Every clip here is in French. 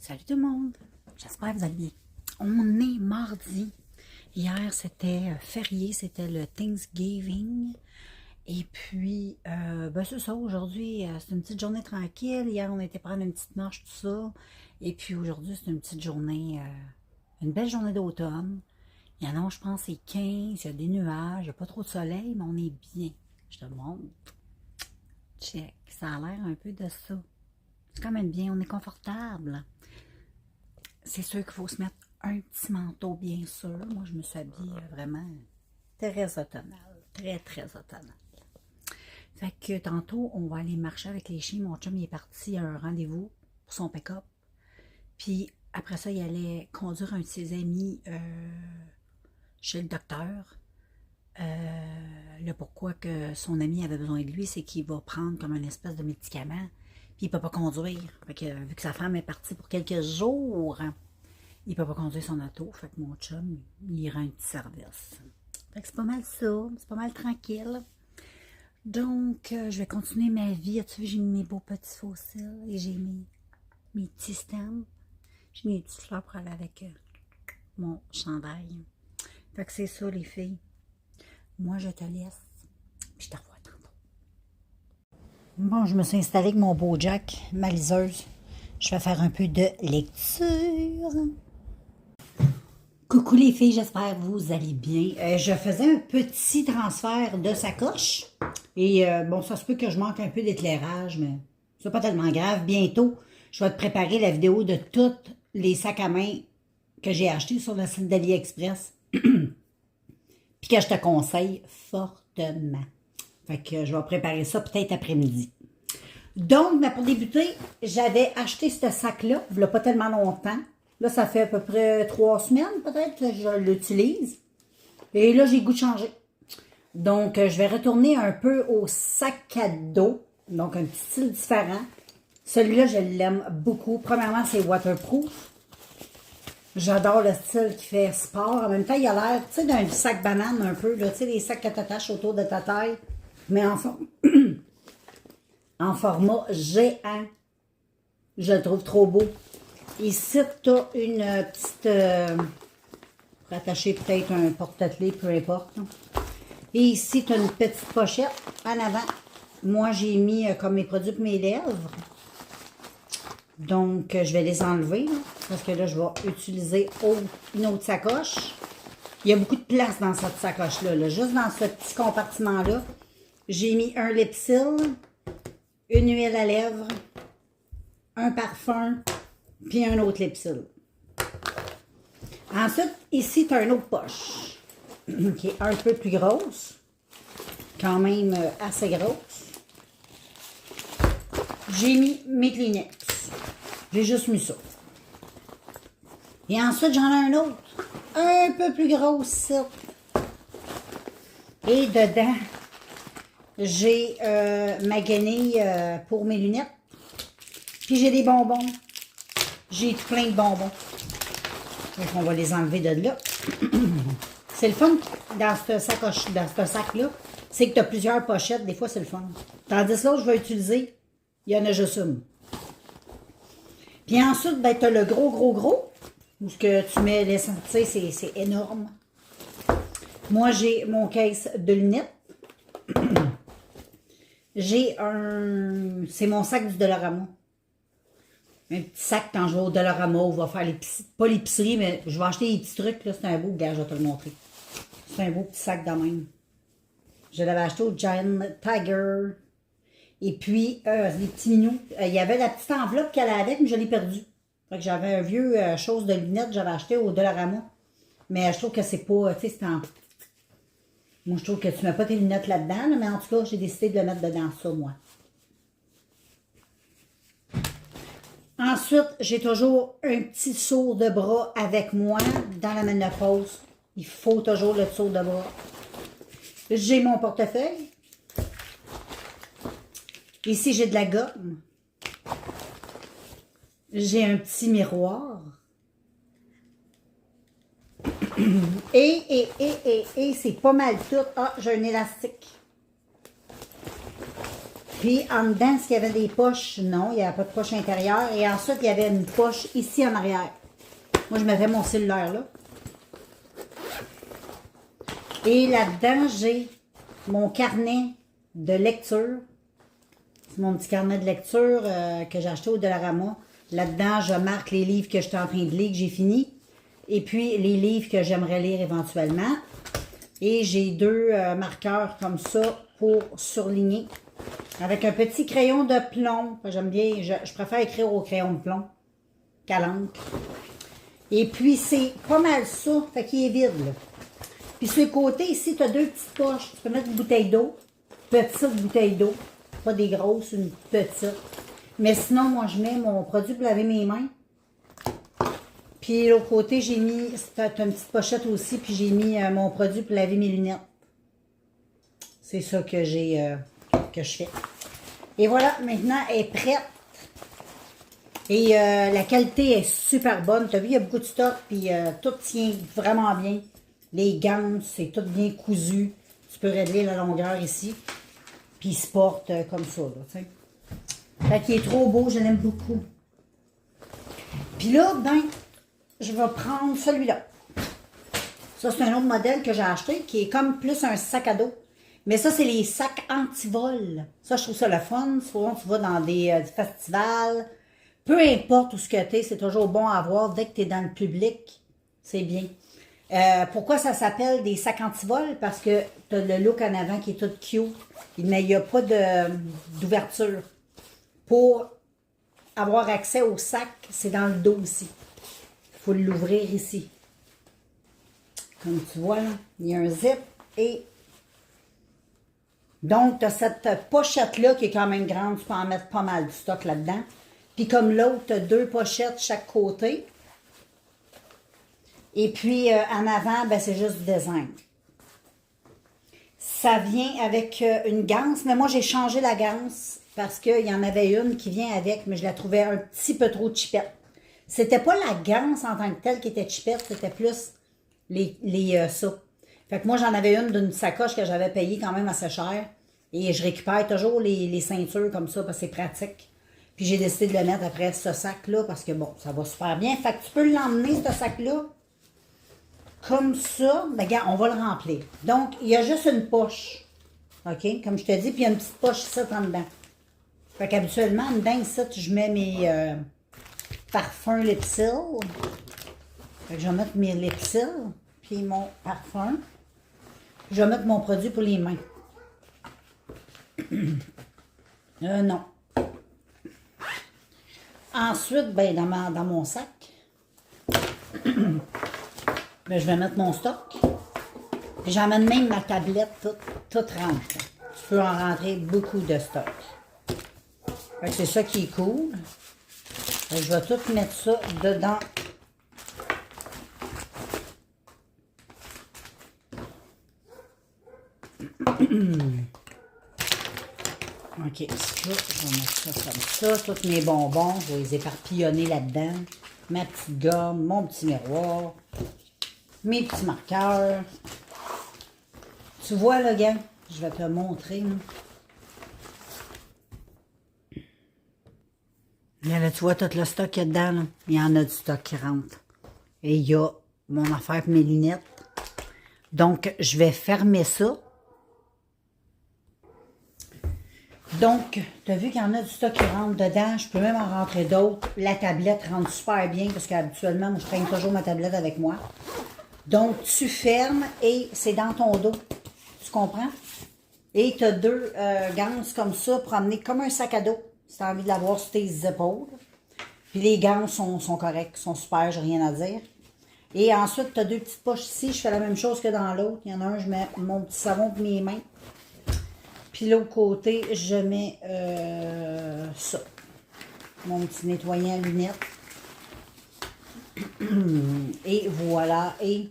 Salut tout le monde, j'espère que vous allez bien. On est mardi. Hier, c'était férié, c'était le Thanksgiving. Et puis, c'est ça, aujourd'hui, c'est une petite journée tranquille. Hier, on était prendre une petite marche, tout ça. Et puis aujourd'hui, c'est une petite journée, une belle journée d'automne. Il y en a, je pense, c'est 15, il y a des nuages, il n'y a pas trop de soleil, mais on est bien. Je te le montre. Check, ça a l'air un peu de ça. C'est quand même bien, on est confortable. C'est sûr qu'il faut se mettre un petit manteau, bien sûr. Moi, je me suis habillée vraiment très automnale. Très, très automnale. Fait que tantôt, on va aller marcher avec les chiens. Mon chum, il est parti à un rendez-vous pour son pick-up. Puis après ça, il allait conduire un de ses amis chez le docteur. Le pourquoi que son ami avait besoin de lui, c'est qu'il va prendre comme une espèce de médicament. Puis il ne peut pas conduire. Fait que, vu que sa femme est partie pour quelques jours, il ne peut pas conduire son auto. Fait que mon chum, il rend un petit service. Fait que c'est pas mal ça. C'est pas mal tranquille. Donc, je vais continuer ma vie. As-tu vu, j'ai mis mes beaux petits fossiles et j'ai mis mes petits stems. J'ai mis des petites fleurs pour aller avec mon chandail. Fait que c'est ça, les filles. Moi, je te laisse. Puis je te revois tantôt. Bon, je me suis installée avec mon beau Jack, ma liseuse. Je vais faire un peu de lecture. Coucou les filles, j'espère que vous allez bien. Je faisais un petit transfert de sacoche. Et bon, ça se peut que je manque un peu d'éclairage, mais c'est pas tellement grave. Bientôt, je vais te préparer la vidéo de tous les sacs à main que j'ai achetés sur le site d'AliExpress. Puis que je te conseille fortement. Fait que je vais préparer ça peut-être après-midi. Donc, mais pour débuter, j'avais acheté ce sac-là, il n'y a pas tellement longtemps. Là, ça fait à peu près 3 semaines, peut-être, que je l'utilise. Et là, j'ai le goût de changer. Donc, je vais retourner un peu au sac à dos. Donc, un petit style différent. Celui-là, je l'aime beaucoup. Premièrement, c'est waterproof. J'adore le style qui fait sport. En même temps, il a l'air, tu sais, d'un sac banane un peu. Tu sais, les sacs que tu attaches autour de ta taille. Mais en format géant. Je le trouve trop beau. Ici, tu as une petite... pour attacher peut-être un porte-clés, peu importe. Et ici, tu as une petite pochette en avant. Moi, j'ai mis comme mes produits pour mes lèvres. Donc, je vais les enlever. Là, parce que là, je vais utiliser une autre sacoche. Il y a beaucoup de place dans cette sacoche-là. Là. Juste dans ce petit compartiment-là, j'ai mis un lipsil, une huile à lèvres, un parfum, puis un autre lipsil. Ensuite, ici, tu as une autre poche qui est un peu plus grosse, quand même assez grosse. J'ai mis mes Kleenex. J'ai juste mis ça. Et ensuite, j'en ai un autre, un peu plus gros ici. Et dedans, j'ai ma guenille pour mes lunettes. Puis j'ai des bonbons. J'ai plein de bonbons. Donc, on va les enlever de là. C'est le fun dans ce sac-là. C'est que tu as plusieurs pochettes. Des fois, c'est le fun. Tandis que là, je vais utiliser, il y en a juste une. Puis ensuite, ben, tu as le gros. Où ce que tu mets l'essence. Tu sais, c'est énorme. Moi, j'ai mon caisse de lunettes. J'ai un... C'est mon sac du Dollarama. Un petit sac quand je vais au Dollarama, on va faire l'épicerie. Pas l'épicerie, mais je vais acheter des petits trucs. Là, c'est un beau, gars, je vais te le montrer. C'est un beau petit sac de même. Je l'avais acheté au Giant Tiger. Et puis, des petits mignons. Il y avait la petite enveloppe qu'elle avait avec, mais je l'ai perdue. Fait que j'avais un vieux chose de lunettes que j'avais acheté au Dollarama. Mais je trouve que c'est pas, tu sais, c'est en... Moi, je trouve que tu mets pas tes lunettes là-dedans, là, mais en tout cas, j'ai décidé de le mettre dedans ça, moi. Ensuite, j'ai toujours un petit seau de bras avec moi dans la ménopause. Il faut toujours le seau de bras. J'ai mon portefeuille. Ici, j'ai de la gomme. J'ai un petit miroir. Et c'est pas mal tout. Ah, j'ai un élastique. Puis en dedans, est-ce qu'il y avait des poches? Non, il n'y avait pas de poche intérieure. Et ensuite, il y avait une poche ici en arrière. Moi, je mettais mon cellulaire là. Et là-dedans, j'ai mon carnet de lecture. C'est mon petit carnet de lecture que j'ai acheté au Dollarama. Là-dedans, je marque les livres que je suis en train de lire, que j'ai fini. Et puis, les livres que j'aimerais lire éventuellement. Et j'ai deux marqueurs comme ça pour surligner. Avec un petit crayon de plomb. J'aime bien, je préfère écrire au crayon de plomb qu'à l'encre. Et puis, c'est pas mal ça. Fait qu'il est vide, là. Puis sur le côté, ici, tu as deux petites poches. Tu peux mettre une bouteille d'eau. Petite bouteille d'eau. Pas des grosses, une petite. Mais sinon, moi, je mets mon produit pour laver mes mains. Puis l'autre côté, j'ai mis, t'as une petite pochette aussi, puis j'ai mis mon produit pour laver mes lunettes. C'est ça que que je fais. Et voilà, maintenant, elle est prête. Et la qualité est super bonne. Tu as vu, il y a beaucoup de stock, puis tout tient vraiment bien. Les gants, c'est tout bien cousu. Tu peux régler la longueur ici. Puis il se porte comme ça, là, tu sais. Fait qu'il est trop beau, je l'aime beaucoup. Puis là, ben, je vais prendre celui-là. Ça, c'est un autre modèle que j'ai acheté, qui est comme plus un sac à dos. Mais ça, c'est les sacs anti-vol. Ça, je trouve ça le fun. Souvent, tu vas dans des festivals. Peu importe où ce que tu es, c'est toujours bon à avoir. Dès que tu es dans le public, c'est bien. Pourquoi ça s'appelle des sacs anti-vol? Parce que tu as le look en avant qui est tout cute. Mais il n'y a pas d'ouverture. Pour avoir accès au sac, c'est dans le dos aussi. Il faut l'ouvrir ici. Comme tu vois, là, il y a un zip. Et donc, tu as cette pochette-là qui est quand même grande. Tu peux en mettre pas mal de stock là-dedans. Puis comme l'autre, tu as deux pochettes chaque côté. Et puis, en avant, ben, c'est juste du design. Ça vient avec une ganse, mais moi, j'ai changé la ganse parce qu'il y en avait une qui vient avec, mais je la trouvais un petit peu trop chipette. C'était pas la ganse en tant que telle qui était chipette, c'était plus ça. Fait que moi, j'en avais une d'une sacoche que j'avais payée quand même assez cher. Et je récupère toujours les ceintures comme ça parce que c'est pratique. Puis j'ai décidé de le mettre après ce sac-là parce que bon, ça va super bien. Fait que tu peux l'emmener, ce sac-là. Comme ça, ben regarde, on va le remplir. Donc, il y a juste une poche. OK? Comme je te dis, puis il y a une petite poche ici en dedans. Fait qu'habituellement, en dedans, ici, je mets mes parfums Lipsil. Fait que je vais mettre mes Lipsil, puis mon parfum. Je vais mettre mon produit pour les mains. Non. Ensuite, ben, dans mon sac, ben, je vais mettre mon stock. Puis j'emmène même ma tablette toute rentre. Tu peux en rentrer beaucoup de stock. Fait que c'est ça qui est cool. Fait que je vais tout mettre ça dedans. OK, là, je vais mettre ça comme ça. Tous mes bonbons, je vais les éparpillonner là-dedans. Ma petite gomme, mon petit miroir, mes petits marqueurs. Tu vois, là, gars, je vais te montrer. Là, tu vois tout le stock qu'il y a dedans. Là. Il y en a du stock qui rentre. Et il y a mon affaire pour mes lunettes. Donc, je vais fermer ça. Donc, tu as vu qu'il y en a du stock qui rentre dedans. Je peux même en rentrer d'autres. La tablette rentre super bien parce qu'habituellement, moi, je traîne toujours ma tablette avec moi. Donc, tu fermes et c'est dans ton dos. Tu comprends? Et tu as deux ganses comme ça pour amener comme un sac à dos. Si tu as envie de l'avoir sur tes épaules. Puis les gants sont corrects, sont super, j'ai rien à dire. Et ensuite, tu as deux petites poches ici. Je fais la même chose que dans l'autre. Il y en a un, je mets mon petit savon pour mes mains. Puis l'autre côté, je mets ça. Mon petit nettoyant à lunettes. Et voilà. Et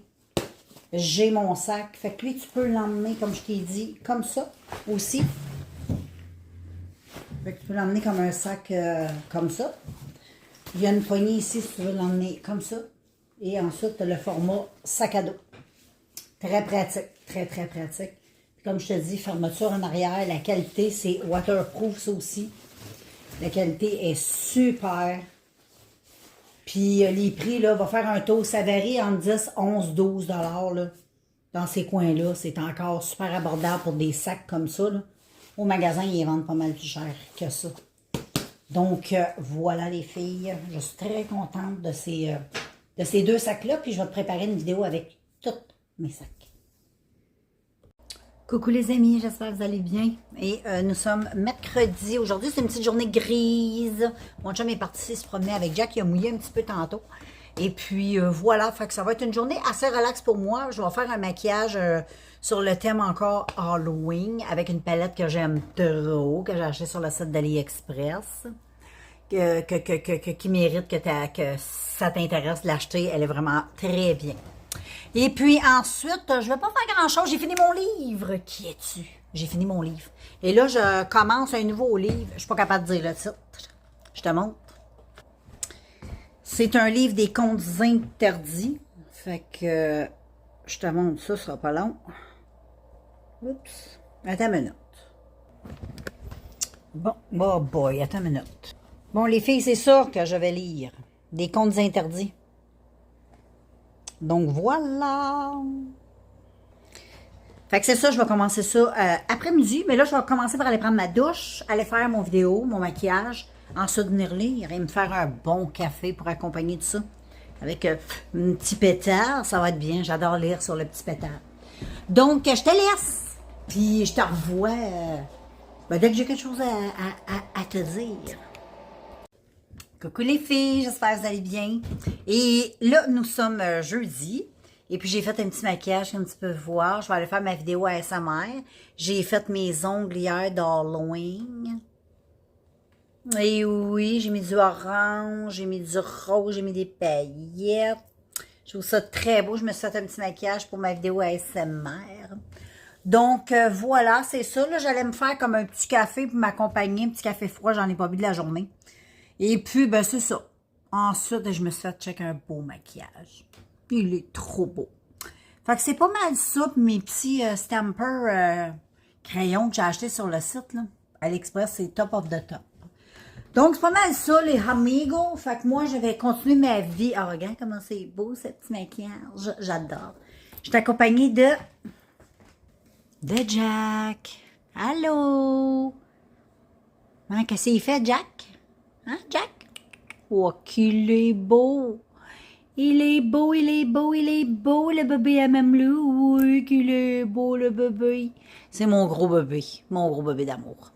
j'ai mon sac. Fait que lui, tu peux l'emmener, comme je t'ai dit, comme ça aussi. Fait que tu peux l'emmener comme un sac comme ça. Il y a une poignée ici si tu veux l'emmener comme ça. Et ensuite, tu as le format sac à dos. Très pratique. Très, très pratique. Comme je te dis, fermeture en arrière. La qualité, c'est waterproof, ça aussi. La qualité est super. Puis les prix, là, va faire un taux. Ça varie entre 10, 11, 12 $ là. Dans ces coins-là, c'est encore super abordable pour des sacs comme ça, là. Au magasin, ils les vendent pas mal plus cher que ça. Donc, voilà les filles. Je suis très contente de ces deux sacs-là. Puis, je vais te préparer une vidéo avec tous mes sacs. Coucou les amis, j'espère que vous allez bien. Et nous sommes mercredi. Aujourd'hui, c'est une petite journée grise. Mon chum est parti se promener avec Jack. Il a mouillé un petit peu tantôt. Et puis, voilà. Fait que ça va être une journée assez relax pour moi. Je vais faire un maquillage sur le thème encore Halloween avec une palette que j'aime trop, que j'ai achetée sur le site d'AliExpress. Qui mérite que ça t'intéresse de l'acheter. Elle est vraiment très bien. Et puis ensuite, je ne vais pas faire grand-chose. J'ai fini mon livre. Qui es-tu? J'ai fini mon livre. Et là, je commence un nouveau livre. Je ne suis pas capable de dire le titre. Je te montre. C'est un livre des contes interdits. Fait que je te montre ça, ce sera pas long. Oups. Attends une minute. Bon, oh boy, attends une minute. Bon, les filles, c'est ça que je vais lire. Des contes interdits. Donc, voilà. Fait que c'est ça, je vais commencer ça après-midi. Mais là, je vais commencer par aller prendre ma douche, aller faire mon vidéo, mon maquillage. Ensuite, venir lire et me faire un bon café pour accompagner tout ça. Avec un petit pétard, ça va être bien. J'adore lire sur le petit pétard. Donc, je te laisse. Puis, je te revois dès que j'ai quelque chose à te dire. Coucou les filles, j'espère que vous allez bien. Et là, nous sommes jeudi. Et puis, j'ai fait un petit maquillage, comme tu peux voir. Je vais aller faire ma vidéo ASMR. J'ai fait mes ongles hier d'Halloween. Et oui, j'ai mis du orange, j'ai mis du rose, j'ai mis des paillettes. Je trouve ça très beau. Je me suis fait un petit maquillage pour ma vidéo ASMR. Donc, voilà, c'est ça. Là, j'allais me faire comme un petit café pour m'accompagner. Un petit café froid, j'en ai pas bu de la journée. Et puis, ben, c'est ça. Ensuite, je me suis fait checker un beau maquillage. Il est trop beau. Fait que c'est pas mal ça, mes petits stamper crayons que j'ai achetés sur le site, là. AliExpress, c'est top of the top. Donc, c'est pas mal ça, les amigos. Fait que moi, je vais continuer ma vie. Ah, regarde comment c'est beau, ce petit maquillage. J'adore. Je suis accompagnée de Jack. Allô? Hein, qu'est-ce qu'il fait, Jack? Hein, Jack? Oh, qu'il est beau! Il est beau, il est beau, il est beau, le bébé à Mamelou. Oui, qu'il est beau, le bébé. C'est mon gros bébé d'amour.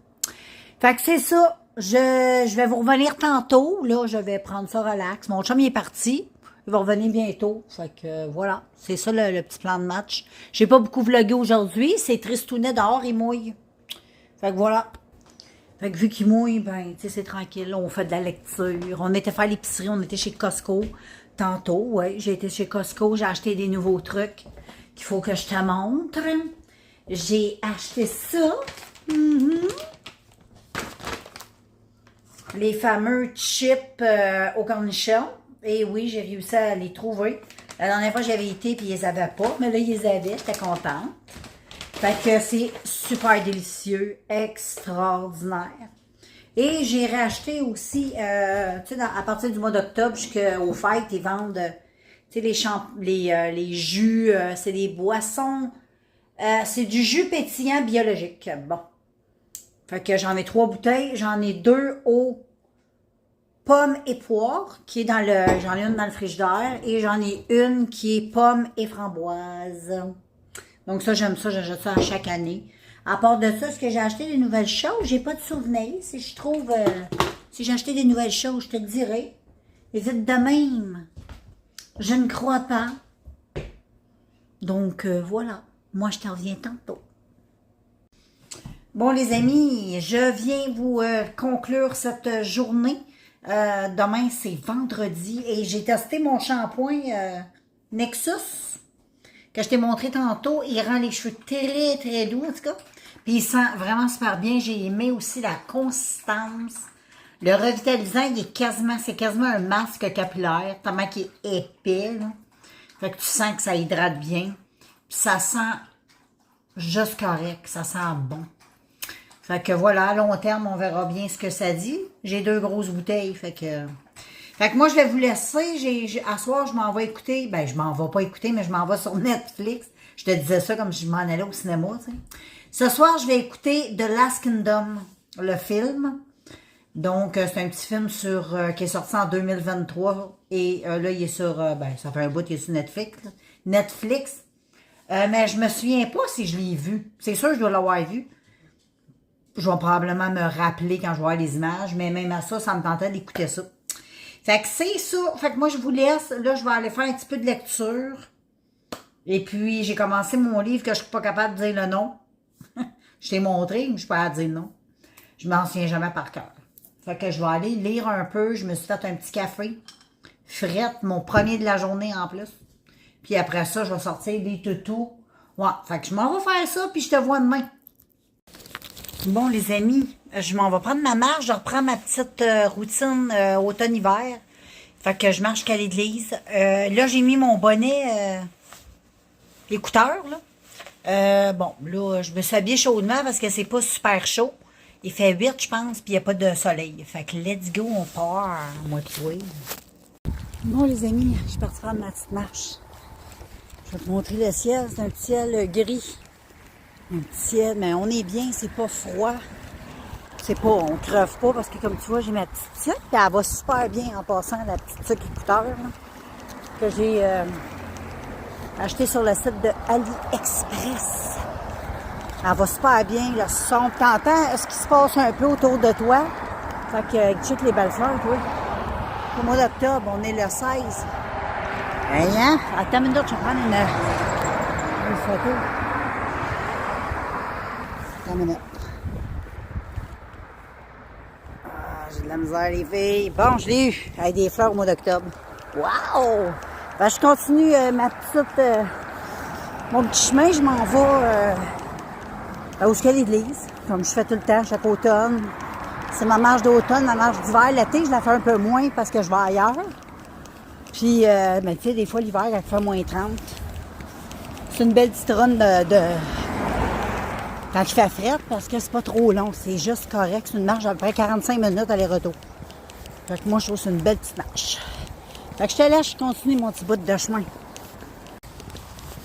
Fait que c'est ça. Je vais vous revenir tantôt. Là, je vais prendre ça relax. Mon chum, il est parti. Il va revenir bientôt. Fait que voilà. C'est ça le petit plan de match. J'ai pas beaucoup vlogué aujourd'hui. C'est tristounet dehors, il mouille. Fait que voilà. Fait que vu qu'il mouille, ben, tu sais, c'est tranquille. On fait de la lecture. On était faire l'épicerie. On était chez Costco. Tantôt, ouais. J'ai été chez Costco. J'ai acheté des nouveaux trucs qu'il faut que je te montre. J'ai acheté ça. Les fameux chips au cornichon. Et oui, j'ai réussi à les trouver. La dernière fois, j'avais été et ils les avaient pas. Mais là, ils les avaient. J'étais contente. Fait que c'est super délicieux. Extraordinaire. Et j'ai racheté aussi, tu sais, à partir du mois d'octobre jusqu'aux fêtes, ils vendent, tu sais, les jus, c'est des boissons, c'est du jus pétillant biologique. Bon. Fait que j'en ai 3 bouteilles. J'en ai 2 aux pommes et poires, qui est j'en ai une dans le frigidaire, et j'en ai une qui est pommes et framboises. Donc ça, j'aime ça, j'achète ça à chaque année. À part de ça, est-ce que j'ai acheté des nouvelles choses? J'ai pas de souvenirs. Si je trouve, si j'ai acheté des nouvelles choses, je te le dirai. Et vite de même, je ne crois pas. Donc voilà, moi je te reviens tantôt. Bon les amis, je viens vous conclure cette journée. Demain c'est vendredi et j'ai testé mon shampoing Nexus que je t'ai montré tantôt. Il rend les cheveux très très doux en tout cas. Puis il sent vraiment super bien. J'ai aimé aussi la consistance. Le revitalisant, c'est quasiment un masque capillaire, tellement qu'il est épais. Là. Fait que tu sens que ça hydrate bien. Puis ça sent juste correct, ça sent bon. Fait que voilà, à long terme, on verra bien ce que ça dit. J'ai 2 grosses bouteilles, fait que moi, je vais vous laisser. À soir, je m'en vais écouter. Ben, je m'en vais pas écouter, mais je m'en vais sur Netflix. Je te disais ça comme si je m'en allais au cinéma, tu sais. Ce soir, je vais écouter The Last Kingdom, le film. Donc, c'est un petit film qui est sorti en 2023. Et là, il est sur, ça fait un bout qu'il est sur Netflix. Netflix. Mais je me souviens pas si je l'ai vu. C'est sûr, je dois l'avoir vu. Je vais probablement me rappeler quand je vais voir les images. Mais même à ça, ça me tentait d'écouter ça. Fait que c'est ça. Fait que moi, je vous laisse. Là, je vais aller faire un petit peu de lecture. Et puis, j'ai commencé mon livre que je suis pas capable de dire le nom. Je t'ai montré, mais je suis pas à dire le nom. Je m'en souviens jamais par cœur. Fait que je vais aller lire un peu. Je me suis fait un petit café. Frette, mon premier de la journée en plus. Puis après ça, je vais sortir les toutous. Ouais, fait que je m'en vais faire ça, puis je te vois demain. Bon, les amis, je m'en vais prendre ma marche. Je reprends ma petite routine automne-hiver. Fait que je marche jusqu'à l'église. Là, j'ai mis mon bonnet, l'écouteur, là. Bon, là, je me suis habillée chaudement parce que c'est pas super chaud. Il fait 8, je pense, puis il n'y a pas de soleil. Fait que let's go, on part, moi tu vois. Bon, les amis, je suis partie prendre ma petite marche. Je vais te montrer le ciel. C'est un ciel gris. Un petit ciel, mais on est bien, c'est pas froid. C'est pas, on crève pas parce que comme tu vois, j'ai ma petite tuque, puis elle va super bien en passant, la petite tuque écouteur, là, que j'ai acheté sur le site de AliExpress. Elle va super bien, le son. T'entends ce qui se passe un peu autour de toi. Fait que check les belles fleurs, toi. Au mois d'octobre, on est le 16. Hey, hein? Attends une minute, je vais prendre une photo. Attends une minute. J'ai de la misère, les filles. Bon, je l'ai eu. Avec des fleurs au mois d'octobre. Wow! Ben, je continue ma petite... mon petit chemin, je m'en vais où je suis à l'église. Comme je fais tout le temps, chaque automne. C'est ma marche d'automne, ma marche d'hiver. L'été, je la fais un peu moins parce que je vais ailleurs. Puis, ben, tu sais, des fois, l'hiver, elle fait moins 30. C'est une belle petite run de... Quand il fait fret, parce que c'est pas trop long. C'est juste correct. C'est une marche d'à peu près 45 minutes aller-retour. Fait que moi, je trouve que c'est une belle petite marche. Fait que je te laisse, je continue mon petit bout de chemin.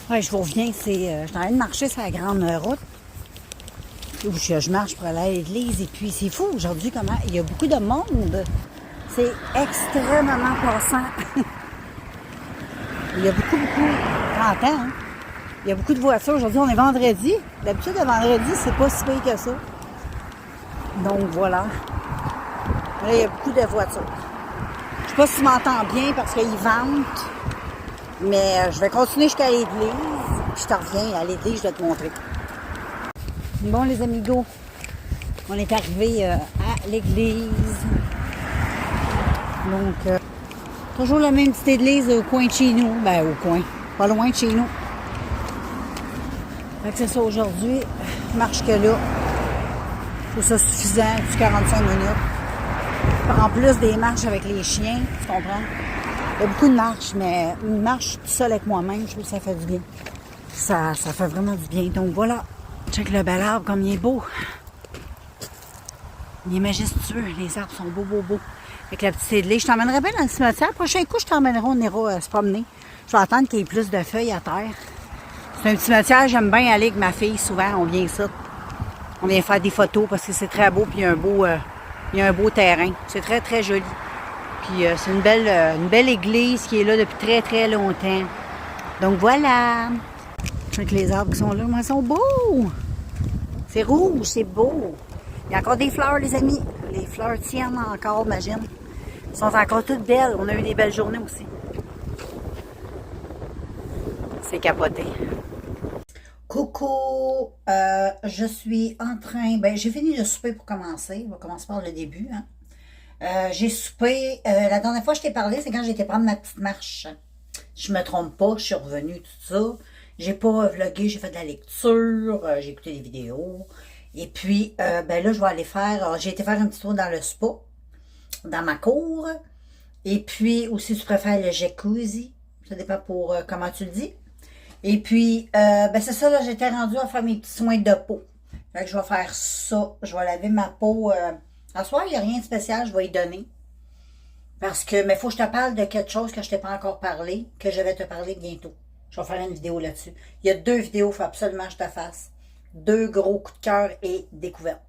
Ouais, je vous reviens, je suis en train de marcher sur la grande route. Où je marche pour aller à l'église. Et puis, c'est fou aujourd'hui comment il y a beaucoup de monde. C'est extrêmement passant. Il y a beaucoup, t'entends, hein? Il y a beaucoup de voitures. Aujourd'hui, on est vendredi. D'habitude, le vendredi, c'est pas si pire que ça. Donc, voilà. Là, il y a beaucoup de voitures. Je sais pas si tu m'entends bien parce qu'ils vantent. Mais je vais continuer jusqu'à l'église. Puis je te reviens à l'église, je vais te montrer. Bon, les amigos, on est arrivé à l'église. Donc, toujours la même petite église au coin de chez nous. Ben, au coin. Pas loin de chez nous. Fait que c'est ça aujourd'hui. Je marche que là. C'est ça suffisant, du 45 minutes. En plus des marches avec les chiens, tu comprends? Il y a beaucoup de marches, mais une marche tout seul avec moi-même, je trouve que ça fait du bien. Ça fait vraiment du bien. Donc voilà. Check le bel arbre comme il est beau. Il est majestueux. Les arbres sont beaux. Avec la petite église. Je t'emmènerai bien dans le cimetière. Prochain coup, je t'emmènerai, on ira se promener. Je vais attendre qu'il y ait plus de feuilles à terre. C'est un cimetière, j'aime bien aller avec ma fille. Souvent, on vient ici. On vient faire des photos parce que c'est très beau. Puis il y a un beau terrain. C'est très, très joli. Puis c'est une belle église qui est là depuis très, très longtemps. Donc voilà. Avec les arbres qui sont là, ils sont beaux. C'est rouge, c'est beau. Il y a encore des fleurs, les amis. Les fleurs tiennent encore, imagine. Elles sont encore toutes belles. On a eu des belles journées aussi. C'est capoté. Coucou! Je suis en train... Ben, j'ai fini de souper pour commencer. On va commencer par le début. Hein. J'ai soupé... la dernière fois que je t'ai parlé, c'est quand j'étais prendre ma petite marche. Je me trompe pas, je suis revenue, tout ça. J'ai pas vlogué, j'ai fait de la lecture, j'ai écouté des vidéos. Et puis, ben là, je vais aller faire... J'ai été faire un petit tour dans le spa, dans ma cour. Et puis, aussi, tu préfères le jacuzzi. Ça dépend pour comment tu le dis. Et puis, ben c'est ça, là, j'étais rendue à faire mes petits soins de peau. Fait que je vais faire ça. Je vais laver ma peau. En soir, il n'y a rien de spécial, je vais y donner. Parce que, mais il faut que je te parle de quelque chose que je t'ai pas encore parlé, que je vais te parler bientôt. Je vais faire une vidéo là-dessus. Il y a 2 vidéos, il faut absolument que je te fasse. 2 gros coups de cœur et découvertes.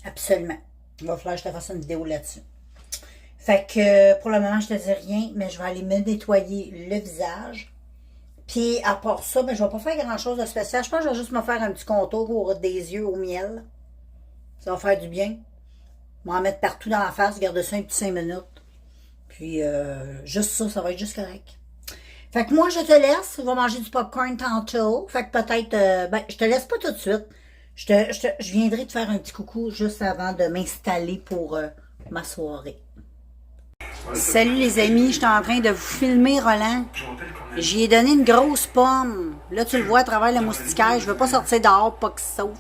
Absolument. Il va falloir que je te fasse une vidéo là-dessus. Fait que, pour le moment, je te dis rien, mais je vais aller me nettoyer le visage. Puis, à part ça, ben, je vais pas faire grand-chose de spécial. Je pense que je vais juste me faire un petit contour des yeux au miel. Ça va faire du bien. M'en mettre partout dans la face, garder ça un petit 5 minutes. Puis, juste ça, ça va être juste correct. Fait que moi, je te laisse. Je vais manger du popcorn tantôt. Fait que peut-être, ben, je te laisse pas tout de suite. Je viendrai te faire un petit coucou juste avant de m'installer pour ma soirée. Salut les amis, je suis en train de vous filmer Roland. J'y ai donné une grosse pomme. Là, tu le vois à travers le moustiquaire. Je veux pas sortir dehors pour pas qu'il se sauve.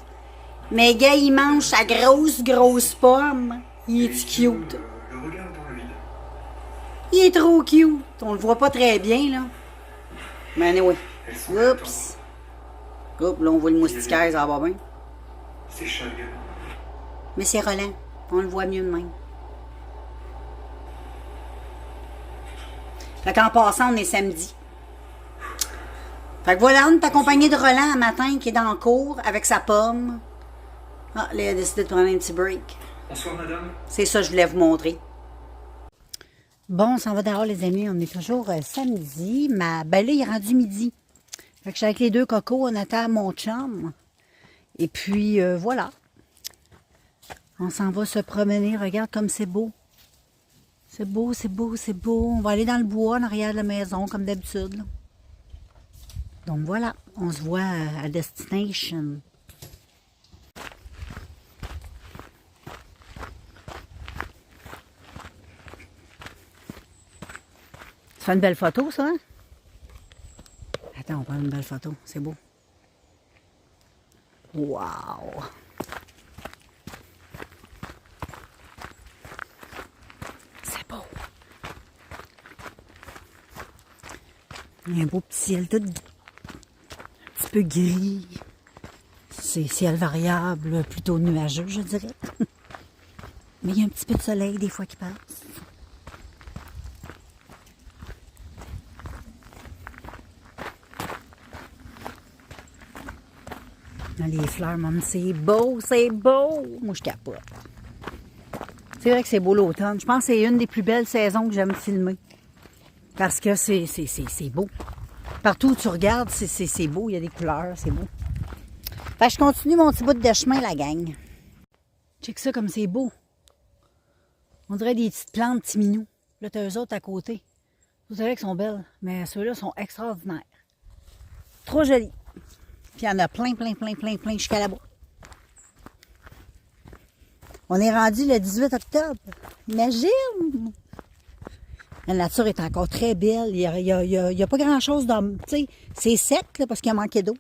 Mais gars, il mange sa grosse pomme. Il est cute. Il est trop cute. On le voit pas très bien, là. Mais anyway. Oups. Oups, là, on voit le moustiquaire, ça va bien. Mais c'est Roland. On le voit mieux de même. Fait qu'en passant, on est samedi. Fait que voilà, on est accompagné de Roland un matin qui est dans le cours avec sa pomme. Ah, là, il a décidé de prendre un petit break. Bonsoir, madame. C'est ça que je voulais vous montrer. Bon, on s'en va dehors, les amis. On est toujours samedi. Ben là, il est rendu midi. Fait que je suis avec les 2 cocos. On attend mon chum. Et puis, voilà. On s'en va se promener. Regarde comme c'est beau. C'est beau, c'est beau, c'est beau. On va aller dans le bois, en arrière de la maison, comme d'habitude. Donc voilà, on se voit à Destination. Tu fais une belle photo, ça, hein? Attends, on prend une belle photo. C'est beau. Wow! C'est beau. Il y a un beau petit ciel tout un petit peu gris. C'est ciel variable, plutôt nuageux, je dirais. Mais il y a un petit peu de soleil des fois qui passe. Les fleurs, maman, c'est beau, c'est beau. Moi, je capote. C'est vrai que c'est beau l'automne. Je pense que c'est une des plus belles saisons que j'aime filmer. Parce que c'est beau. Partout où tu regardes, c'est beau. Il y a des couleurs, c'est beau. Fait que je continue mon petit bout de chemin, la gang. Check ça comme c'est beau. On dirait des petites plantes, petits minous. Là, t'as eux autres à côté. Vous savez qu'ils sont belles, mais ceux-là sont extraordinaires. Trop jolis. Puis il y en a plein jusqu'à là-bas. On est rendu le 18 octobre. Imagine! La nature est encore très belle. Il y a pas grand-chose d'homme. Tu sais, c'est sec là, parce qu'il a manqué d'eau.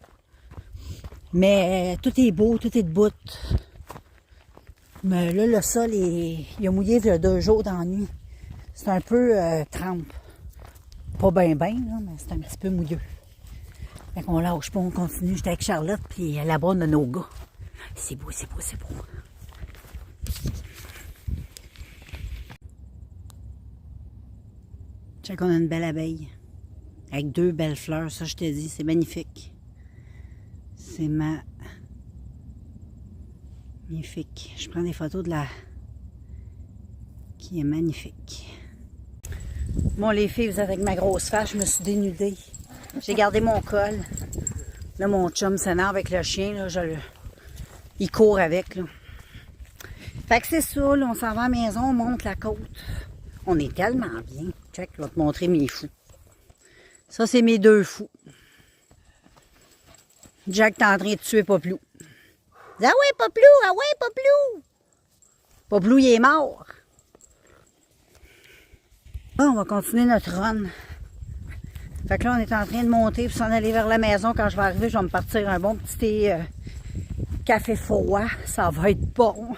Mais tout est beau, tout est debout. Mais là, le sol, il a mouillé il y a 2 jours dans la nuit. C'est un peu trempe. Pas bien, là, mais c'est un petit peu mouilleux. Fait qu'on lâche pas, on continue. J'étais avec Charlotte, puis là-bas, on a nos gars. C'est beau, c'est beau, c'est beau. Check, on a une belle abeille. Avec 2 belles fleurs, ça, je te dis, c'est magnifique. C'est magnifique. Je prends des photos de la... qui est magnifique. Bon, les filles, vous êtes avec ma grosse face, je me suis dénudée. J'ai gardé mon col. Là, mon chum s'énerve avec le chien. Là, il court avec. Là. Fait que c'est ça. Là, on s'en va à la maison, on monte la côte. On est tellement bien. Check, je vais te montrer mes fous. Ça, c'est mes 2 fous. Jack est en train de tuer Poplou. Ah ouais, Poplou! Ah ouais, Poplou! Poplou, il est mort. Bon, on va continuer notre run. Fait que là, on est en train de monter pour s'en aller vers la maison. Quand je vais arriver, je vais me partir un bon petit café froid. Ça va être bon.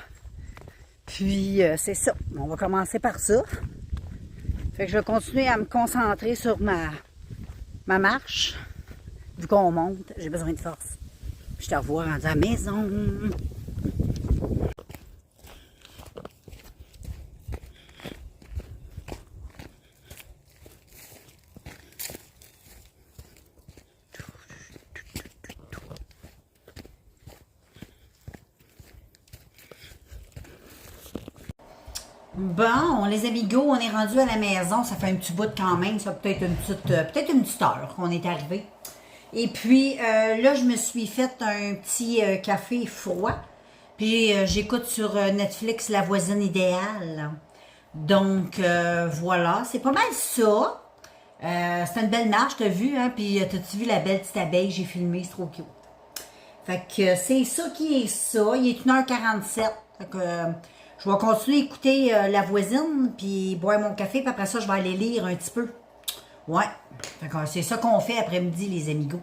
Puis, c'est ça. On va commencer par ça. Fait que je vais continuer à me concentrer sur ma marche. vu qu'on monte, j'ai besoin de force. Je te revois rendu à la maison. Bon, les amigos, on est rendu à la maison. Ça fait un petit bout quand même. Ça peut-être une petite heure qu'on est arrivé. Et puis, là, je me suis fait un petit café froid. Puis, j'écoute sur Netflix La voisine idéale. Donc, voilà. C'est pas mal ça. C'est une belle marche, t'as vu, hein? Puis, t'as-tu vu la belle petite abeille? J'ai filmé, c'est trop cute. Fait que c'est ça qui est ça. Il est 1h47. Fait que je vais continuer à écouter La voisine, puis boire mon café, puis après ça, je vais aller lire un petit peu. Ouais. Fait que c'est ça qu'on fait après-midi, les amigos.